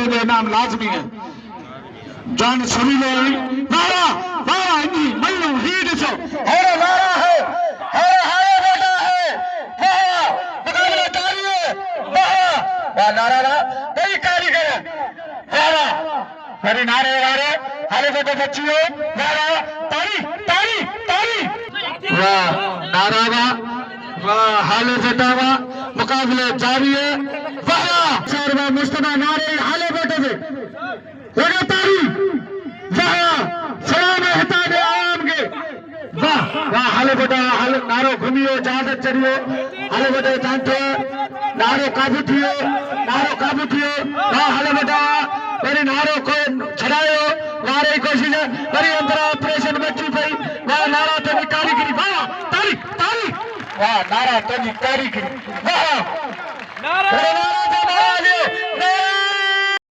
तेरे लिए इनाम लाजमी है जान सुनी लो नारा नारा इन्हीं मल्लू ही दिसो हेरा नारा है हेरा बेटा है मुकाबला जारी है वाह नारा ना कई कारीगर हेरा मेरे नारे नारे हाले बेटे बच्चियों नारा तारी तारी तारी वाह नारा वाह हाले बेटा वाह मुकाबले जारी है वाह शर्मा मुस्तफा नारे हाले बेटे से लगातारी वाह सलाम हिताब आवाम के वाह वाह हाले बेटा हाले नारो घूमियो जहाज चढ़ियो हाले बेटे जानते नारो काबू थियो वाह हाले बेटा मेरी नारो को छड़ायो नारे की कोशिश है मेरी अंदर ऑपरेशन बची पई वाह नारा तो कारीगरी वाह तारी तारी वाह नारा तो कारीगरी वाह नारा